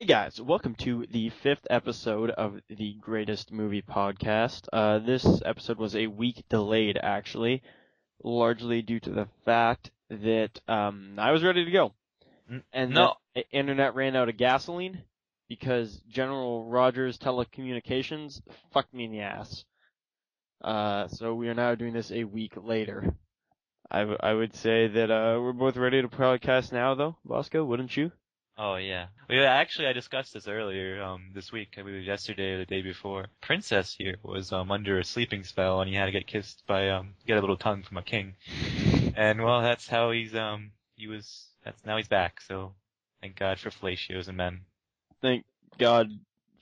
Hey guys, welcome to the fifth episode of the Greatest Movie Podcast. This episode was a week delayed, actually, largely due to the fact that I was ready to go, and then No. the internet ran out of gasoline because General Rogers Telecommunications fucked me in the ass. So we are now doing this a week later. I would say that we're both ready to podcast now, though, Bosco, wouldn't you? Oh yeah. Well, yeah, actually, I discussed this earlier this week. I believe yesterday or the day before. Princess here was under a sleeping spell, and he had to get kissed by get a little tongue from a king. And well, that's how that's now he's back. So thank God for fellatios and men. Thank God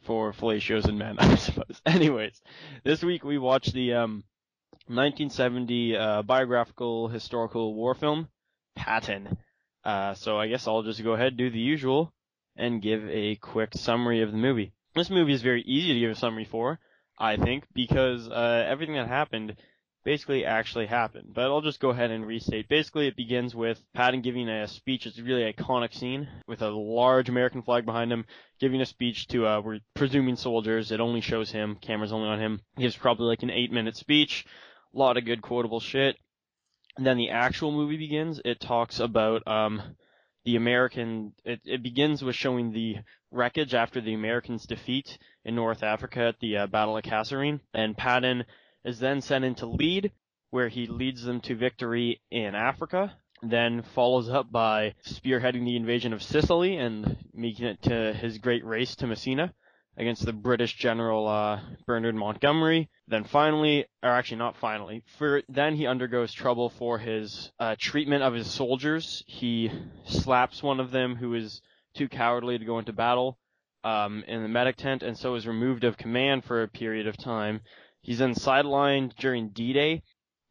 for fellatios and men, I suppose. Anyways, this week we watched the 1970 biographical historical war film, Patton. So I guess I'll just go ahead and do the usual and give a quick summary of the movie. This movie is very easy to give a summary for, I think, because everything that happened basically actually happened. But I'll just go ahead and restate. Basically, it begins with Patton giving a speech. It's a really iconic scene with a large American flag behind him, giving a speech to, we're presuming soldiers. It only shows him. Camera's only on him. He gives probably like an 8-minute speech. A lot of good quotable shit. And then the actual movie begins. It talks about, the American, it begins with showing the wreckage after the Americans' defeat in North Africa at the Battle of Kasserine. And Patton is then sent in to lead, where he leads them to victory in Africa, then follows up by spearheading the invasion of Sicily and making it to his great race to Messina against the British General Bernard Montgomery. Then finally, or actually not finally, then he undergoes trouble for his treatment of his soldiers. He slaps one of them who is too cowardly to go into battle in the medic tent, and so is removed of command for a period of time. He's then sidelined during D-Day,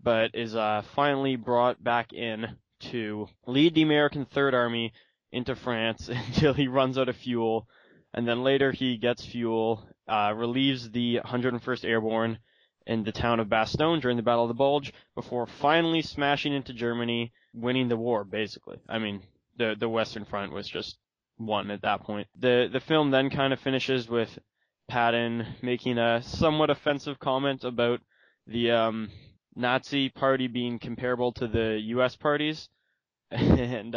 but is finally brought back in to lead the American Third Army into France until he runs out of fuel, and then later he gets fuel, relieves the 101st Airborne in the town of Bastogne during the Battle of the Bulge, before finally smashing into Germany, winning the war, basically. I mean, the Western Front was just won at that point. The film then kind of finishes with Patton making a somewhat offensive comment about the Nazi party being comparable to the U.S. parties, and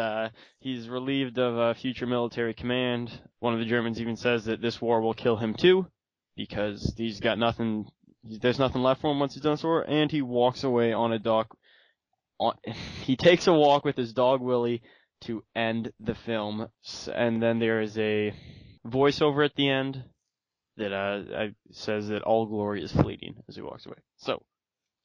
he's relieved of future military command. One of the Germans even says that this war will kill him too, because he's got nothing. There's nothing left for him once he's done this war, and he walks away on a dock. He takes a walk with his dog Willie to end the film, and then there is a voiceover at the end that says that all glory is fleeting as he walks away. So,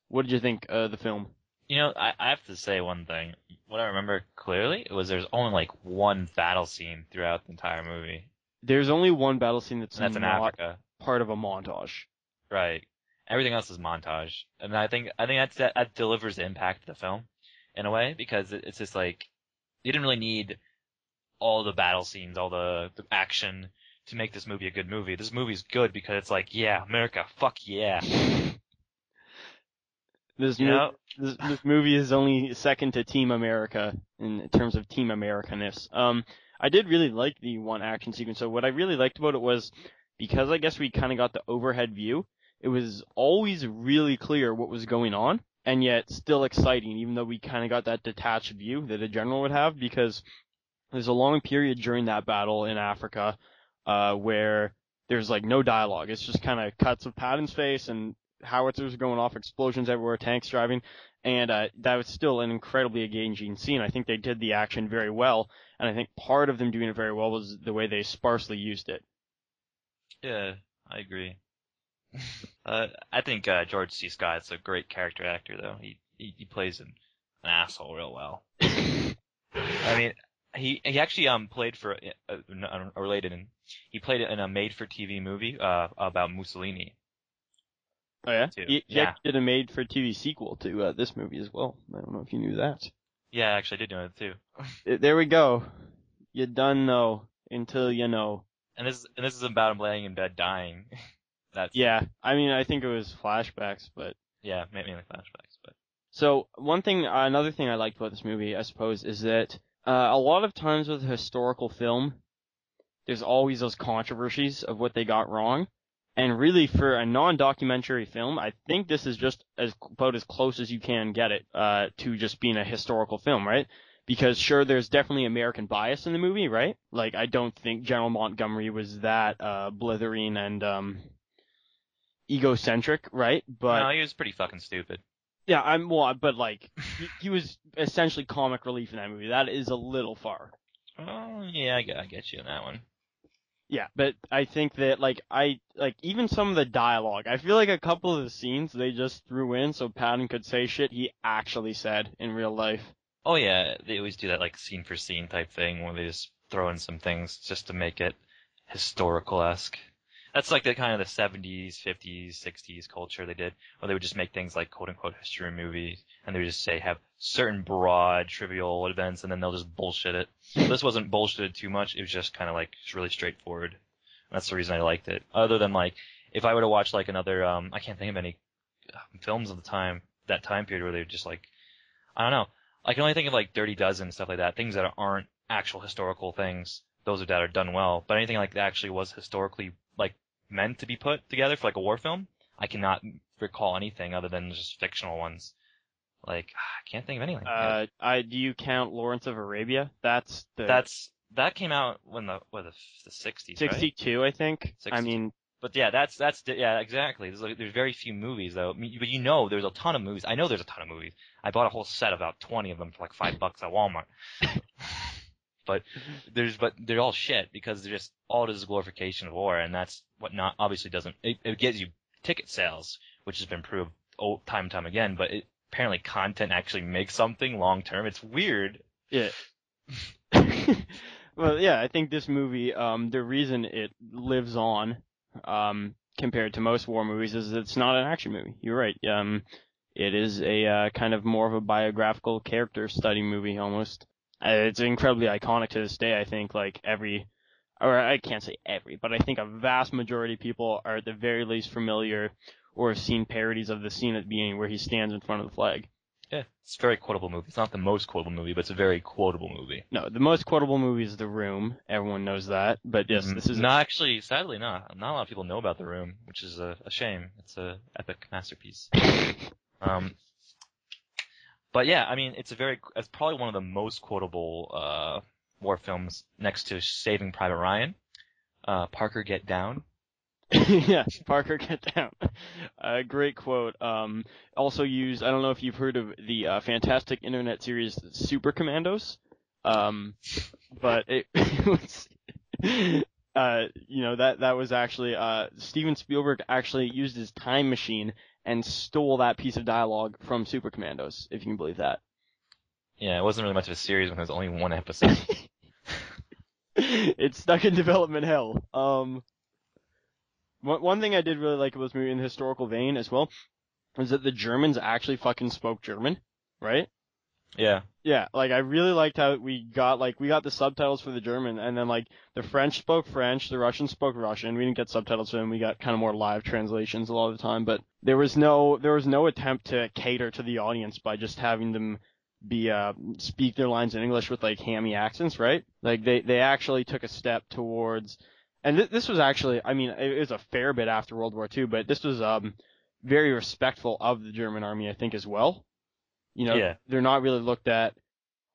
what did you think of the film? You know, I have to say one thing. What I remember clearly was there's only like one battle scene throughout the entire movie, There's only one battle scene that's and that's in not Africa. part of a montage. Right. Everything else is montage, and that delivers the impact of the film in a way because it's just like you didn't really need all the battle scenes, all the action to make this movie a good movie. This movie's good because it's like, yeah, America, fuck yeah, This you know? this movie is only second to Team America in terms of Team Americaness. I did really like the one action sequence. So what I really liked about it was, because I guess we kind of got the overhead view, it was always really clear what was going on, and yet still exciting, even though we kind of got that detached view that a general would have, because there's a long period during that battle in Africa where there's like no dialogue. It's just kind of cuts of Patton's face and howitzers going off, explosions everywhere, tanks driving, and that was still an incredibly engaging scene. I think they did the action very well, and I think part of them doing it very well was the way they sparsely used it. Yeah, I agree. I think George C. Scott's a great character actor, though. He plays an asshole real well. I mean, he actually played for related, and he played in a made-for-TV movie about Mussolini Oh yeah, too. he Yeah, actually did a made-for-TV sequel to this movie as well. I don't know if you knew that. yeah, actually I did know it too. There we go. You done know until you know. And this is about him laying in bed dying. That's Yeah, I mean, I think it was flashbacks, but yeah, mainly flashbacks, but so another thing I liked about this movie, I suppose, is that a lot of times with historical film, there's always those controversies of what they got wrong. And really, for a non-documentary film, I think this is just about as close as you can get it to just being a historical film, right? Because sure, there's definitely American bias in the movie, right? Like, I don't think General Montgomery was that blithering and egocentric, right? But No, he was pretty fucking stupid. yeah, but like he was essentially comic relief in that movie. That is a little far. Oh, yeah, I get you on that one. Yeah, but I think that even some of the dialogue, I feel like a couple of the scenes they just threw in so Patton could say shit he actually said in real life. Oh yeah, they always do that like scene for scene type thing where they just throw in some things just to make it historical-esque. That's like the kind of the 70s, 50s, 60s culture they did, where they would just make things like quote-unquote history movies, and they would just say have certain broad, trivial events, and then they'll just bullshit it. But this wasn't bullshitted too much, it was just kind of like really straightforward. That's the reason I liked it. Other than like, if I were to watch like another, I can't think of any films of that time period where they're just like, I don't know. I can only think of like Dirty Dozen and stuff like that, things that aren't actual historical things, those that are done well. But anything like that actually was historically like meant to be put together for like a war film, I cannot recall anything other than just fictional ones. Like, I can't think of anything. Do you count Lawrence of Arabia? That came out when the 60s, right? 62, I think. 62. I mean, but yeah, yeah, exactly. There's very few movies though. But there's a ton of movies. I know there's a ton of movies. I bought a whole set of about 20 of them for like $5 at Walmart. But they're all shit because they're just all this glorification of war, and that's what not obviously doesn't. It gives you ticket sales, which has been proved time and time again. But apparently content actually makes something long term. It's weird. Yeah. Well, yeah, I think this movie, the reason it lives on, compared to most war movies is it's not an action movie. You're right. It is a kind of more of a biographical character study movie almost. It's incredibly iconic to this day. I think or I can't say every, but I think a vast majority of people are at the very least familiar or have seen parodies of the scene at the beginning where he stands in front of the flag. Yeah, it's a very quotable movie. It's not the most quotable movie, but it's a very quotable movie. No, the most quotable movie is The Room. Everyone knows that. But yes, this is... No, actually, sadly not. Not a lot of people know about The Room, which is a shame. It's a epic masterpiece. But yeah, I mean, it's probably one of the most quotable war films next to Saving Private Ryan. Parker, Get Down. Yes, Parker, get down. Great quote. Also used, I don't know if you've heard of the fantastic internet series Super Commandos, but it was, that was actually, Steven Spielberg actually used his time machine and stole that piece of dialogue from Super Commandos, if you can believe that. Yeah, it wasn't really much of a series when there was only one episode. It's stuck in development hell. One thing I did really like about this movie in the historical vein as well was that the Germans actually fucking spoke German, right? Yeah. Yeah, like I really liked how we got the subtitles for the German, and then like the French spoke French, the Russians spoke Russian. We didn't get subtitles for them. We got kind of more live translations a lot of the time, but there was no attempt to cater to the audience by just having them speak their lines in English with like hammy accents, right? Like they actually took a step towards. And this was actually, I mean, it was a fair bit after World War II, but this was very respectful of the German army, I think, as well. Yeah. They're not really looked at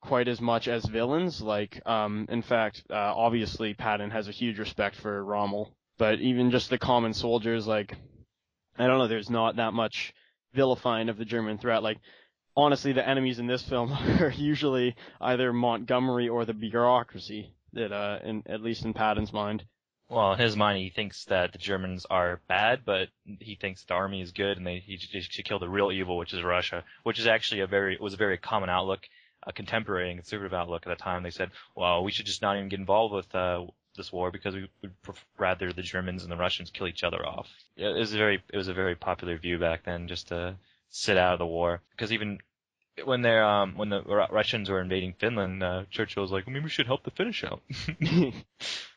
quite as much as villains. Like, in fact, obviously Patton has a huge respect for Rommel, but even just the common soldiers, like, I don't know, there's not that much vilifying of the German threat. Like, honestly, the enemies in this film are usually either Montgomery or the bureaucracy, at least in Patton's mind. Well, in his mind, he thinks that the Germans are bad, but he thinks the army is good, and he should kill the real evil, which is Russia, which is actually was a very common outlook, a contemporary and conservative outlook at the time. They said, well, we should just not even get involved with this war because we would rather the Germans and the Russians kill each other off. It was a very popular view back then, just to sit out of the war, because even when the Russians were invading Finland, Churchill was like, well, maybe we should help the Finnish out.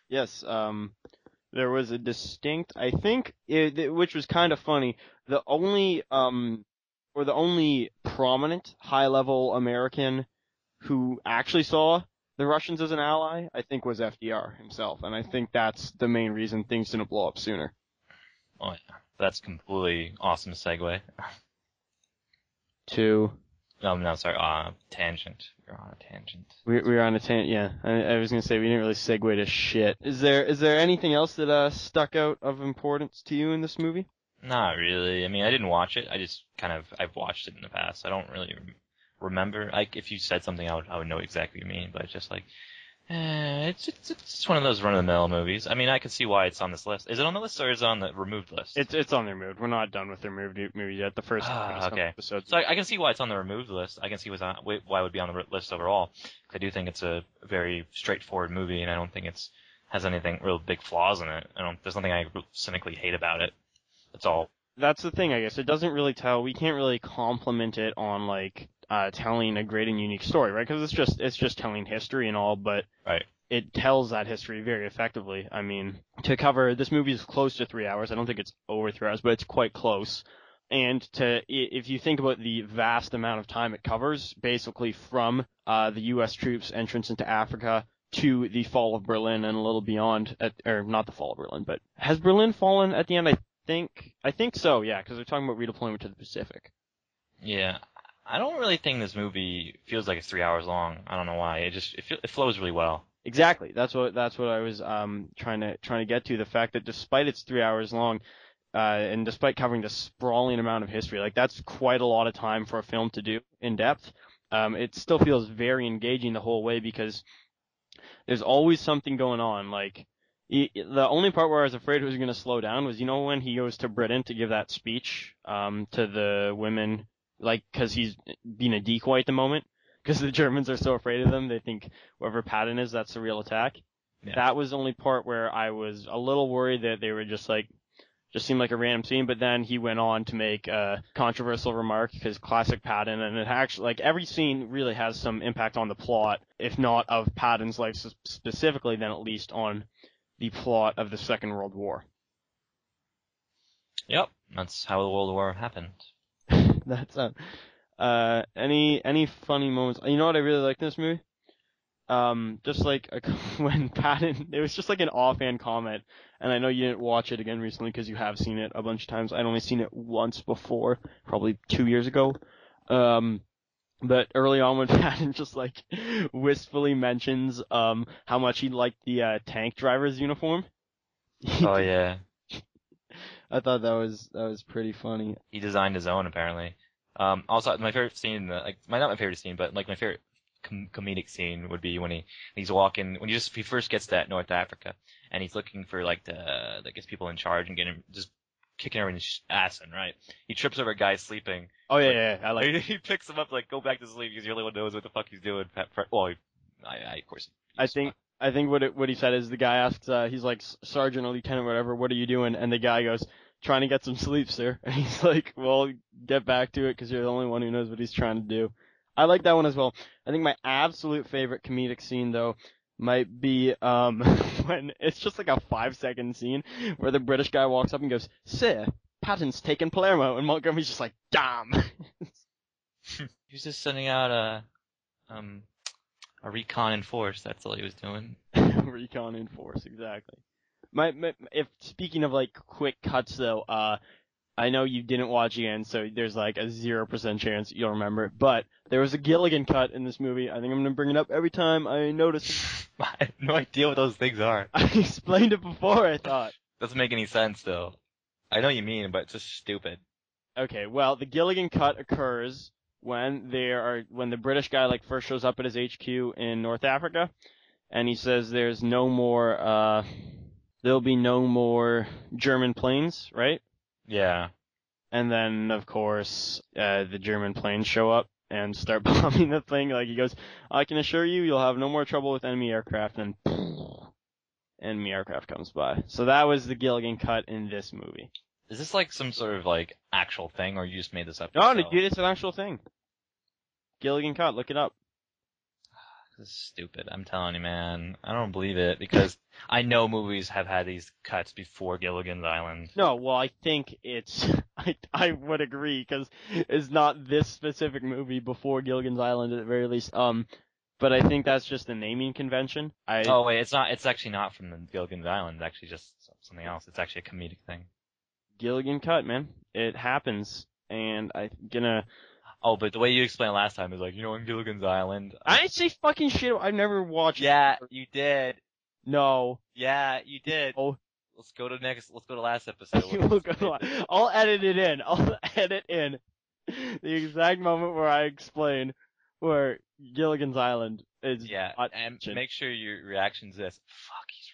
Yes, there was a distinct, I think, which was kind of funny, the only prominent high-level American who actually saw the Russians as an ally, I think was FDR himself, and I think that's the main reason things didn't blow up sooner. Oh yeah, that's completely awesome segue. To No, sorry. Tangent. You're on a tangent. we're on a tangent. Yeah, I was gonna say we didn't really segue to shit. Is there anything else that stuck out of importance to you in this movie? Not really. I mean, I didn't watch it. I just I've watched it in the past. I don't really remember. Like, if you said something, I would know exactly what you mean. But it's just like, it's one of those run-of-the-mill movies. I mean, I can see why it's on this list. Is it on the list or is it on the removed list? It's on the removed. We're not done with the removed movies yet. The first Okay. episodes. So I can see why it's on the removed list. I can see why it would be on the list overall. I do think it's a very straightforward movie, and I don't think it's has anything real big flaws in it. There's nothing I cynically hate about it. That's all. That's the thing, I guess. It doesn't really tell. We can't really compliment it on like telling a great and unique story, right? Because it's just telling history and all, but Right. it tells that history very effectively. I mean, to cover this movie is close to 3 hours. I don't think it's over 3 hours, but it's quite close. And if you think about the vast amount of time it covers, basically from the U.S. troops' entrance into Africa to the fall of Berlin and a little beyond, or not the fall of Berlin, but has Berlin fallen at the end? I think so, yeah, because they're talking about redeployment to the Pacific. Yeah. I don't really think this movie feels like it's 3 hours long. I don't know why. It flows really well. Exactly. That's what I was trying to get to. The fact that despite it's 3 hours long, and despite covering the sprawling amount of history, like that's quite a lot of time for a film to do in depth. It still feels very engaging the whole way because there's always something going on. Like the only part where I was afraid it was going to slow down was, when he goes to Britain to give that speech to the women, like, because he's being a decoy at the moment, because the Germans are so afraid of them, they think whoever Patton is, that's the real attack. Yeah. That was the only part where I was a little worried that they were just seemed like a random scene, but then he went on to make a controversial remark, because classic Patton, and it actually, like, every scene really has some impact on the plot, if not of Patton's life specifically, then at least on the plot of the Second World War. Yep. That's how the World War happened. That's any funny moments? You know what I really like in this movie? Just like when Patton, it was just like an offhand comment, and I know you didn't watch it again recently because you have seen it a bunch of times. I'd only seen it once before, probably 2 years ago. But early on when Patton just like wistfully mentions how much he liked the tank driver's uniform. Oh yeah. I thought that was pretty funny. He designed his own apparently. Also my favorite scene, not my favorite scene, but like my favorite comedic scene would be when he's walking, when he first gets to North Africa and he's looking for like I guess people in charge and just kicking everyone's ass in, right? He trips over a guy sleeping. Oh yeah, I like. He picks him up like, go back to sleep because you're the only one who knows what the fuck he's doing. Well, I of course. I think what he said is the guy asks, he's like, Sergeant or Lieutenant, whatever, what are you doing? And the guy goes, trying to get some sleep, sir. And he's like, well, get back to it because you're the only one who knows what he's trying to do. I like that one as well. I think my absolute favorite comedic scene, though, might be when it's just like a 5-second scene where the British guy walks up and goes, Sir, Patton's taken Palermo, and Montgomery's just like, damn. He was just sending out a recon in force. That's all he was doing. Recon in force, exactly. If speaking of like quick cuts though, I know you didn't watch again, so there's like a 0% chance you'll remember it, but there was a Gilligan cut in this movie. I think I'm gonna bring it up every time I notice it. I have no idea what those things are. I explained it before, I thought. Doesn't make any sense though. I know what you mean, but it's just stupid. Okay, well, the Gilligan cut occurs when the British guy like first shows up at his HQ in North Africa, and he says there'll be no more German planes, right? Yeah. And then, of course, the German planes show up and start bombing the thing. Like, he goes, I can assure you, you'll have no more trouble with enemy aircraft, and enemy aircraft comes by. So that was the Gilligan cut in this movie. Is this like some sort of like actual thing, or you just made this up No, yourself? dude, it's an actual thing. Gilligan cut, look it up. This is stupid. I'm telling you, man. I don't believe it because I know movies have had these cuts before Gilligan's Island. No, well, I think it's, I would agree, because it's not this specific movie before Gilligan's Island at the very least. But but I think that's just a naming convention. Oh wait, it's not. It's actually not from the Gilligan's Island. It's actually just something else. It's actually a comedic thing. Gilligan cut, man. It happens, and I'm gonna. Oh, but the way you explained last time is like, on Gilligan's Island. I didn't say fucking shit. I've never watched. Yeah, you did. No. Yeah, you did. Oh. Let's go to last episode. I'll edit it in. I'll edit in the exact moment where I explain where Gilligan's Island is. Yeah, and make sure your reaction's this. Fuck, he's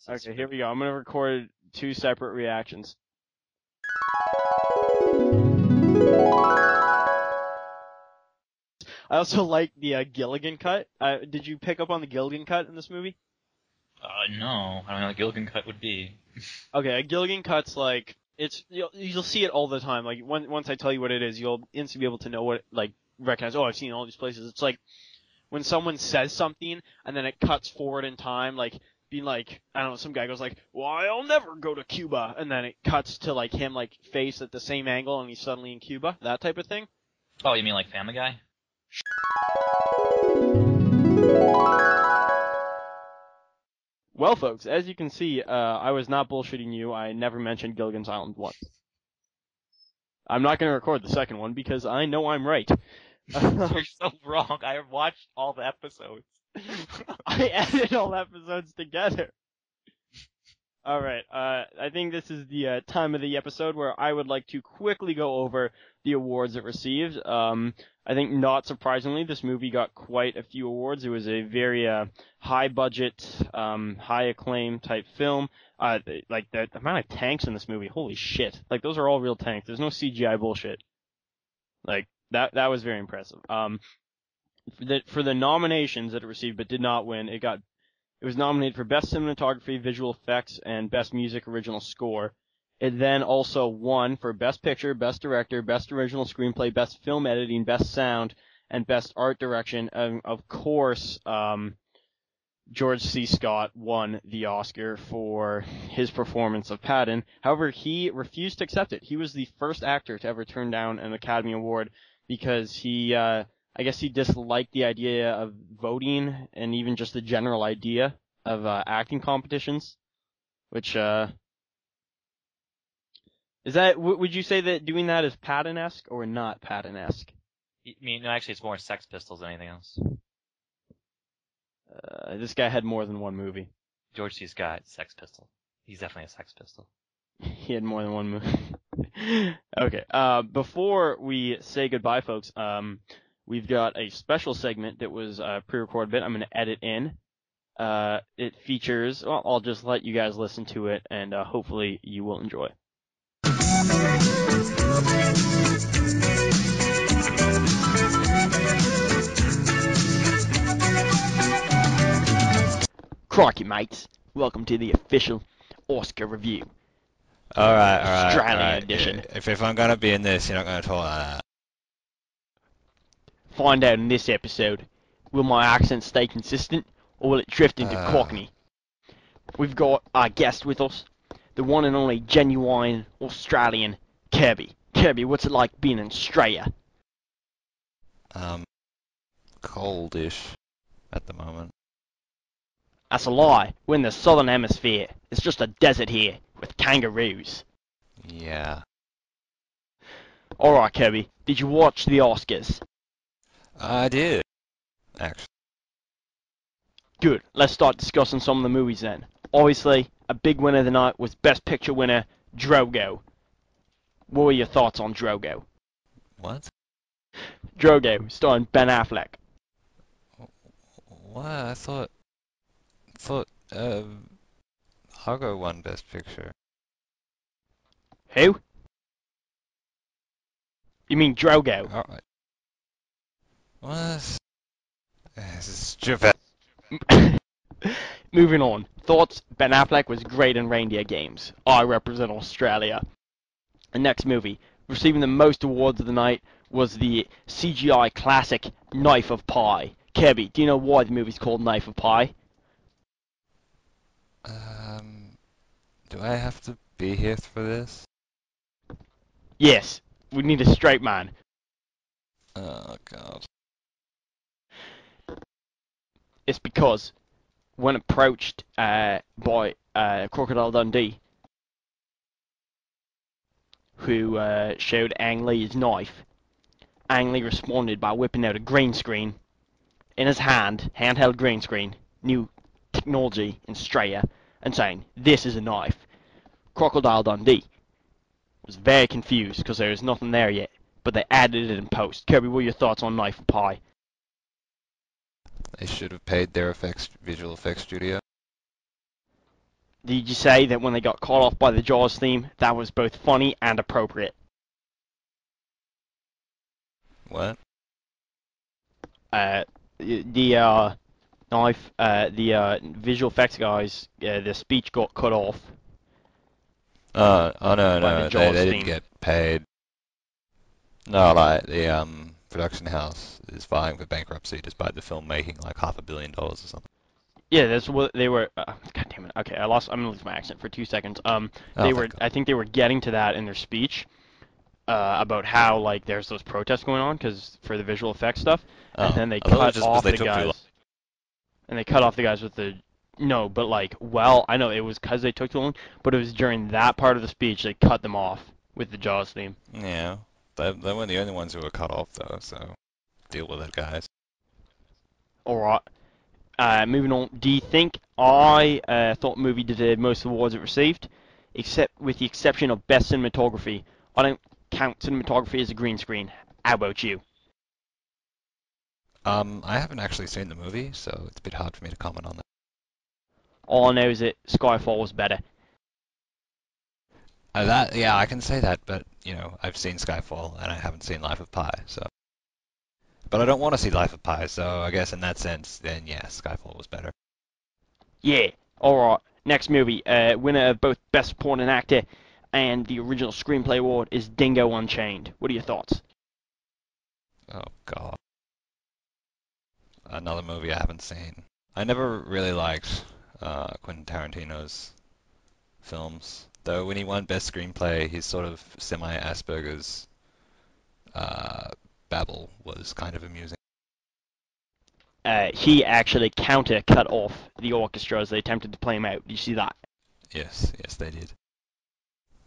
right. Okay, here we go. I'm gonna record 2 separate reactions. I also like the Gilligan cut. Did you pick up on the Gilligan cut in this movie? No. I don't know what a Gilligan cut would be. Okay, a Gilligan cut's like you'll see it all the time. Like once I tell you what it is, you'll instantly be able to know what recognize. Oh, I've seen all these places. It's like when someone says something and then it cuts forward in time, like being like, I don't know, some guy goes like, "Well, I'll never go to Cuba," and then it cuts to like him like face at the same angle and he's suddenly in Cuba. That type of thing. Oh, you mean like Family Guy? Well, folks, as you can see, I was not bullshitting you. I never mentioned Gilligan's Island once. I'm not going to record the second one because I know I'm right. You're so wrong. I watched all the episodes. I edited all episodes together. Alright, I think this is the time of the episode where I would like to quickly go over the awards it received. I think not surprisingly, this movie got quite a few awards. It was a very high budget, high acclaim type film. Like the amount of tanks in this movie, holy shit. Like those are all real tanks. There's no CGI bullshit. Like that was very impressive. For the nominations that it received but did not win, it was nominated for Best Cinematography, Visual Effects, and Best Music Original Score. It then also won for Best Picture, Best Director, Best Original Screenplay, Best Film Editing, Best Sound, and Best Art Direction. And of course, George C. Scott won the Oscar for his performance of Patton. However, he refused to accept it. He was the first actor to ever turn down an Academy Award because I guess he disliked the idea of voting and even just the general idea of acting competitions, which is that? Would you say that doing that is Patton-esque or not Patton-esque? I mean, no, actually, it's more Sex Pistols than anything else. This guy had more than one movie. George C. Scott, Sex Pistol. He's definitely a Sex Pistol. He had more than one movie. Okay. Before we say goodbye, folks, we've got a special segment that was pre-recorded bit. I'm going to edit in. It features, well, I'll just let you guys listen to it, and hopefully you will enjoy. Crikey, mates. Welcome to the official Oscar review. Alright. Australian edition. If I'm gonna be in this, you're not gonna talk like that. Find out in this episode, will my accent stay consistent, or will it drift into Cockney? We've got our guest with us, the one and only genuine Australian Kirby. Kirby, what's it like being in Australia? Coldish at the moment. That's a lie. We're in the southern hemisphere. It's just a desert here, with kangaroos. Yeah. Alright, Kirby, did you watch the Oscars? I did, actually. Good, let's start discussing some of the movies then. Obviously, a big winner tonight was Best Picture winner, Drogo. What were your thoughts on Drogo? What? Drogo, starring Ben Affleck. What? I thought, Argo won Best Picture. Who? You mean Drogo? Alright. What? This is stupid. Moving on. Thoughts? Ben Affleck was great in Reindeer Games. I represent Australia. The next movie, receiving the most awards of the night, was the CGI classic Knife of Pi. Kirby, do you know why the movie's called Knife of Pi? Do I have to be here for this? Yes, we need a straight man. Oh, God. It's because when approached by Crocodile Dundee, who showed Ang Lee his knife, Ang Lee responded by whipping out a green screen in his hand, handheld green screen, new technology in Australia, and saying, "This is a knife." Crocodile Dundee was very confused because there was nothing there yet, but they added it in post. Kirby, what are your thoughts on Knife of Pi? They should have paid their visual effects studio. Did you say that when they got caught off by the Jaws theme, that was both funny and appropriate? What? The Knife, the visual effects guys, their speech got cut off. Oh no, By the no, Jaws they didn't theme. get paid. No, like the production house is filing for bankruptcy despite the film making like $500 million or something. Yeah, that's what they were. God damn it. Okay, I'm gonna lose my accent for 2 seconds. Oh, They thank were. God. I think they were getting to that in their speech. About how like there's those protests going on because for the visual effects stuff, and Oh, then they I thought it was cut just because off they the took too long. guys, and they cut off the guys with the no, but like well, I know it was because they took too long, but it was during that part of the speech they cut them off with the Jaws theme. Yeah, they weren't the only ones who were cut off though, so deal with it, guys. All right, moving on. Do you think I thought the movie deserved most of the awards it received, except with the exception of best cinematography? I don't count cinematography as a green screen. How about you? I haven't actually seen the movie, so it's a bit hard for me to comment on that. All I know is that Skyfall was better. Yeah, I can say that, but you know, I've seen Skyfall and I haven't seen Life of Pi, so. But I don't want to see Life of Pi, so I guess in that sense, then yeah, Skyfall was better. Yeah. Alright. Next movie. Winner of both Best Supporting Actor and the original screenplay award is Dingo Unchained. What are your thoughts? Oh God, another movie I haven't seen. I never really liked Quentin Tarantino's films, though when he won Best Screenplay, his sort of semi-Asperger's uh, babble was kind of amusing. He actually counter cut off the orchestra as they attempted to play him out. Did you see that? Yes, yes, they did.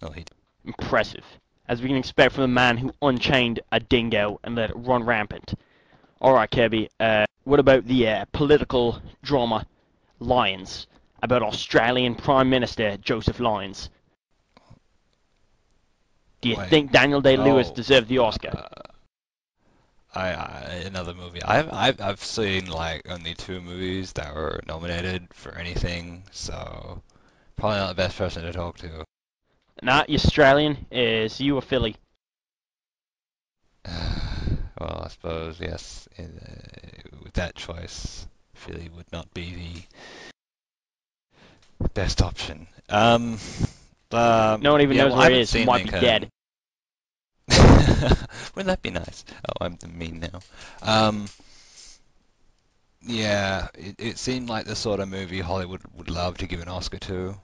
Well, he did. Impressive. As we can expect from the man who unchained a dingo and let it run rampant. Alright, Kirby. What about the political drama Lyons? About Australian Prime Minister Joseph Lyons. Do you Wait. think Daniel Day-Lewis Oh, deserved the Oscar? another movie. I've seen like only two movies that were nominated for anything, so probably not the best person to talk to. Not Australian. Is you a Philly? Well, I suppose yes. With that choice, Philly would not be the best option. No one even Yeah, knows well, I where he haven't is. He seen might be dead. Lincoln. Wouldn't that be nice? Oh, I'm mean now. Yeah, it seemed like the sort of movie Hollywood would love to give an Oscar to,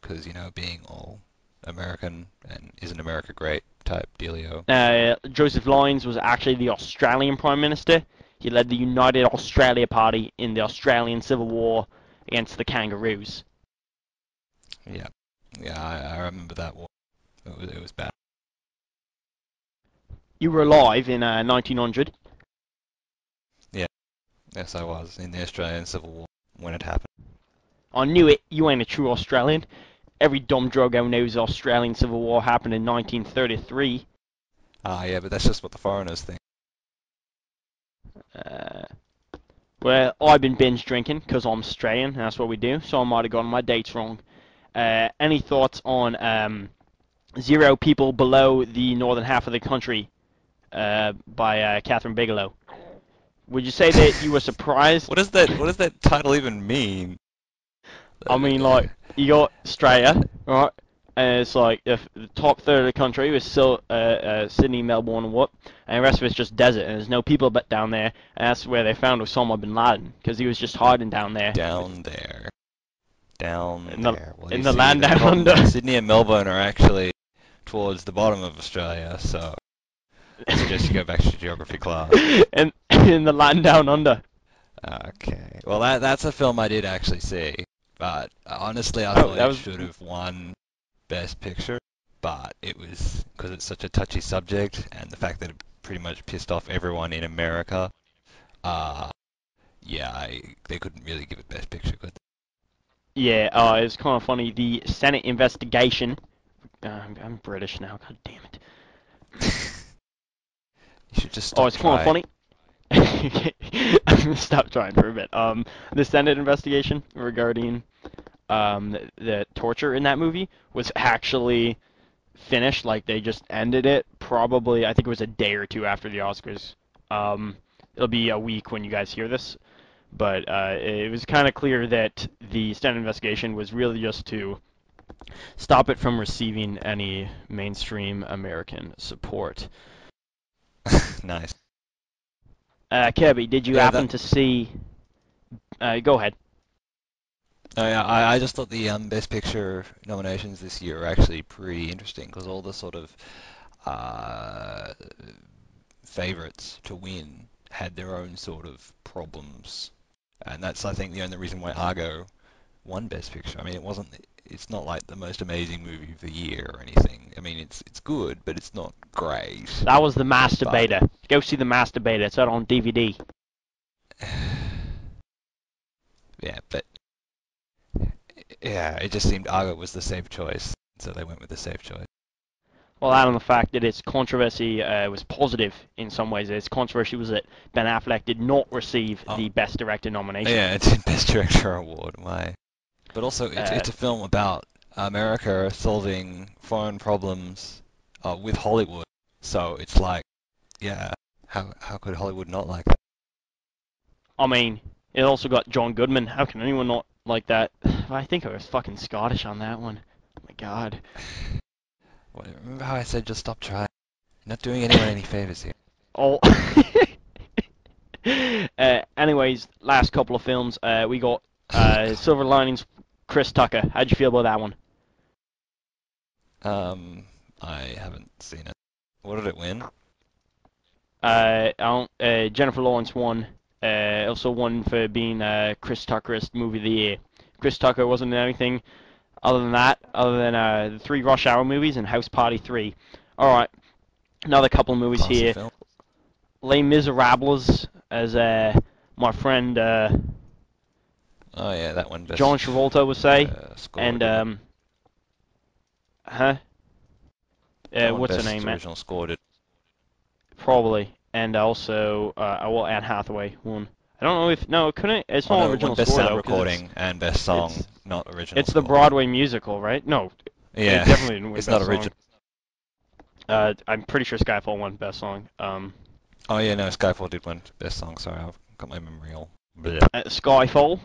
because, you know, being all American and isn't America great type dealio. Joseph Lyons was actually the Australian Prime Minister. He led the United Australia Party in the Australian Civil War against the Kangaroos. Yeah, yeah, I remember that one. It was bad. You were alive in 1900. Yeah, yes, I was in the Australian Civil War when it happened. I knew it. You ain't a true Australian. Every dumb drogo knows the Australian Civil War happened in 1933. Ah, yeah, but that's just what the foreigners think. Uh, well, I've been binge drinking because I'm Australian, and that's what we do. So I might have gotten my dates wrong. Any thoughts on Zero People Below the Northern Half of the Country by Catherine Bigelow? Would you say that you were surprised? What does that? What does that title even mean? I mean, like, you got Australia, right? And it's like if the top third of the country was still Sydney, Melbourne, and what, and the rest of it's just desert, and there's no people but down there, and that's where they found Osama bin Laden, because he was just hiding down there. Down there. Down in the there. Well, in you the see, land the down problem under. is Sydney and Melbourne are actually towards the bottom of Australia, so I suggest you go back to geography class. and in the land down under. Okay. Well, that's a film I did actually see, but honestly, I Oh, thought that it was should have won Best Picture, but it was because it's such a touchy subject, and the fact that it pretty much pissed off everyone in America. Uh, yeah, they couldn't really give it Best Picture, could yeah. It was kind of funny. The Senate investigation. I'm British now. God damn it. they? You should just Oh, stop it's kind of trying. funny. I'm gonna stop trying for a bit. The Senate investigation regarding the torture in that movie was actually finished. Like they just ended it. Probably, I think it was a day or two after the Oscars. Um, it'll be a week when you guys hear this, but it was kind of clear that the Senate investigation was really just to stop it from receiving any mainstream American support. Nice. Kirby, did you Yeah, happen that. to see? Go ahead. Oh, yeah, I just thought the Best Picture nominations this year are actually pretty interesting because all the sort of uh, favorites to win had their own sort of problems, and that's I think the only reason why Argo won Best Picture. I mean, it's not like the most amazing movie of the year or anything. I mean, it's good, but it's not great. That was the But Masturbator. Go see the Masturbator. It's out on DVD. yeah, but yeah, it just seemed Argo was the safe choice, so they went with the safe choice. Well, out on the fact that its controversy was positive in some ways. Its controversy was that Ben Affleck did not receive Oh, the Best Director nomination. yeah, it's Best Director award. Why? But also, Uh, it's a film about America solving foreign problems with Hollywood. So it's like, yeah, how could Hollywood not like that? I mean, it also got John Goodman. How can anyone not like that? I think I was fucking Scottish on that one. Oh my god. Remember how I said just stop trying? You're not doing anyone any favors here. Oh. Anyways, last couple of films. We got Silver Linings, Chris Tucker. How'd you feel about that one? Um, I haven't seen it. What did it win? Jennifer Lawrence won. Also won for being Chris Tucker's movie of the year. Chris Tucker wasn't in anything other than that, other than the three Rush Hour movies and House Party 3. Alright, another couple of movies Classy here. film. Les Miserables, as my friend Oh yeah, that one John best Travolta would say. score, And, didn't it? huh? That one What's her best name, man? original score did. Probably. And also, well, Anne Hathaway won. I don't know if, no, it couldn't, it's Oh not no, it won original best score sound though, because recording and best song, it's, not original it's the score. Broadway musical, right? No, it Yeah, definitely didn't win it's not Best Song. original. I'm pretty sure Skyfall won Best Song. Oh yeah, no, Skyfall did win best song. Sorry, I've got my memory all. Blech. Skyfall.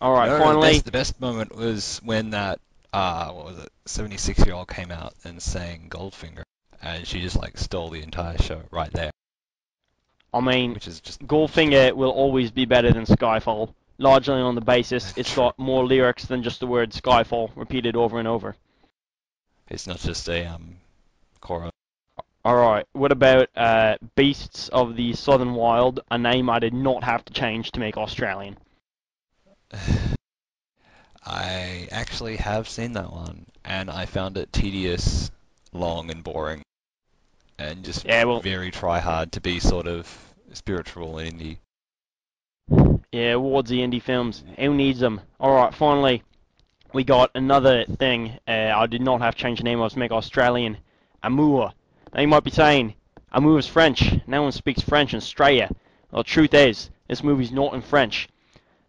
All right, No, no, finally. the best moment was when that what was it, 76-year-old came out and sang Goldfinger, and she just like stole the entire show right there, I mean, which is just Goldfinger will always be better than Skyfall, largely on the basis it's true. got more lyrics than just the word Skyfall repeated over and over. It's not just a chorus. All right, what about Beasts of the Southern Wild? A name I did not have to change to make Australian. I actually have seen that one, and I found it tedious, long, and boring, and just Yeah, well, very try hard to be sort of spiritual and indie. yeah, awards the indie films. Who needs them? All right, finally, we got another thing. I did not have to change the name. I was make Australian. Amour. Now you might be saying, Amour is French. No one speaks French in Australia. Well, the truth is, this movie's not in French.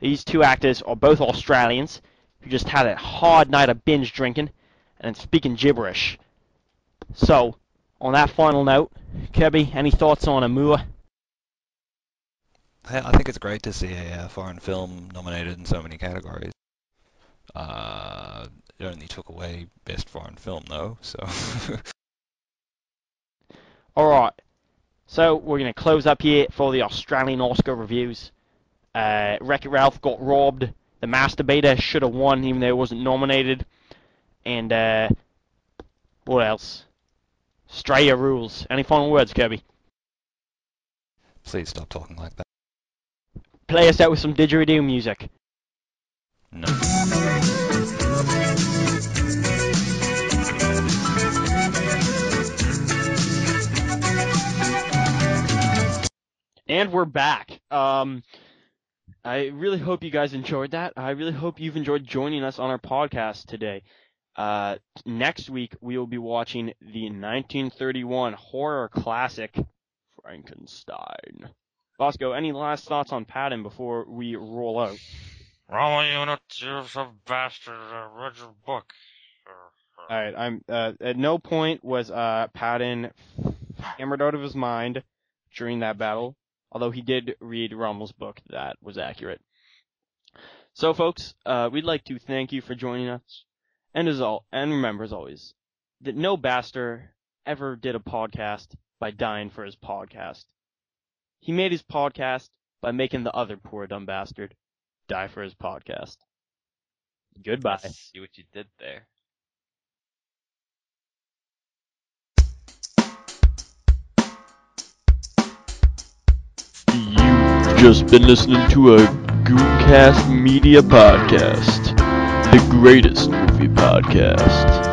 These two actors are both Australians who just had a hard night of binge drinking and speaking gibberish. So, on that final note, Kirby, any thoughts on Amour? I think it's great to see a foreign film nominated in so many categories. Uh, it only took away best foreign film though, so Alright, so we're going to close up here for the Australian Oscar reviews. Wreck-It Ralph got robbed. The Masturbator should have won even though it wasn't nominated. And, what else? Straya rules. Any final words, Kirby? please stop talking like that. Play us out with some didgeridoo music. No. And we're back. I really hope you guys enjoyed that. I really hope you've enjoyed joining us on our podcast today. Next week, we will be watching the 1931 horror classic, Frankenstein. Bosco, any last thoughts on Patton before we roll out? Roman unit, you some bastard, read your book. Alright, at no point was, Patton hammered out of his mind during that battle, although he did read Rommel's book that was accurate. So, folks, we'd like to thank you for joining us, and remember, as always, that no bastard ever did a podcast by dying for his podcast. He made his podcast by making the other poor dumb bastard die for his podcast. Goodbye. I see what you did there. You've just been listening to a Gooncast Media podcast, the greatest movie podcast.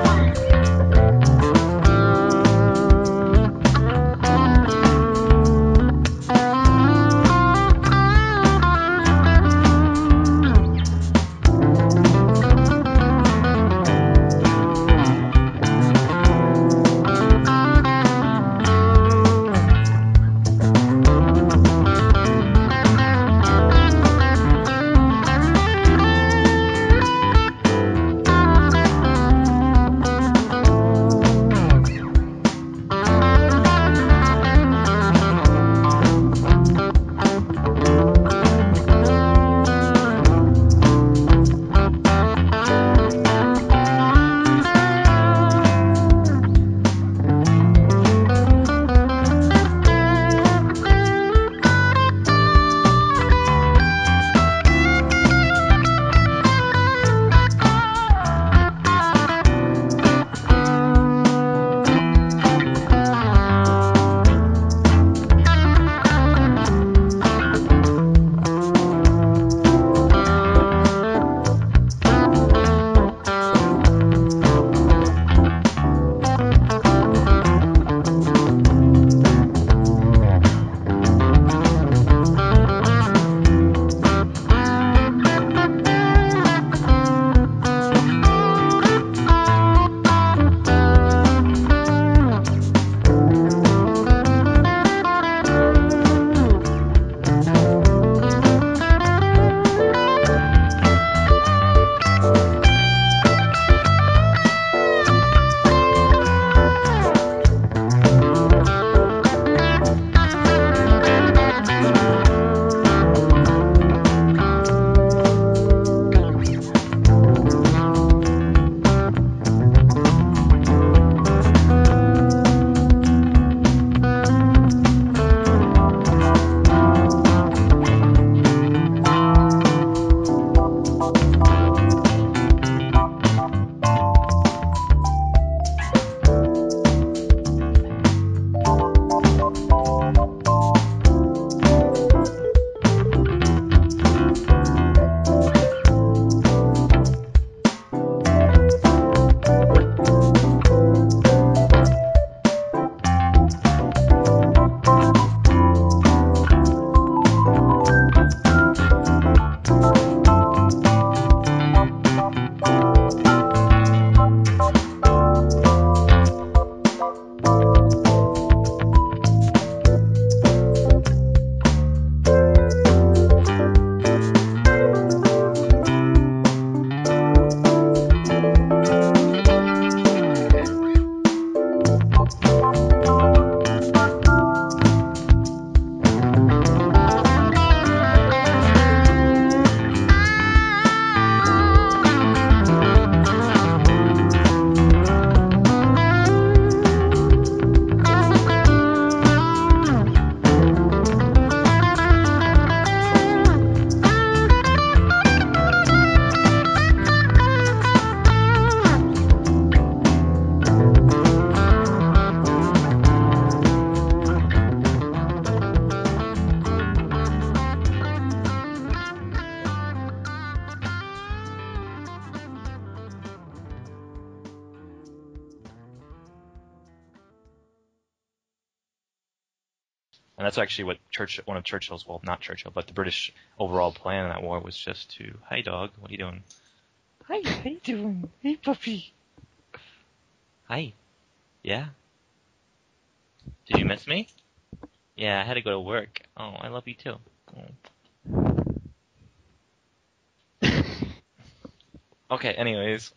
And that's actually what one of Churchill's, well, not Churchill, but the British overall plan in that war was just to, "Hi, dog, what are you doing?" "Hi, how you doing? Hey, puppy." "Hi. Yeah? Did you miss me?" "Yeah, I had to go to work." "Oh, I love you too." Oh. Okay, anyways,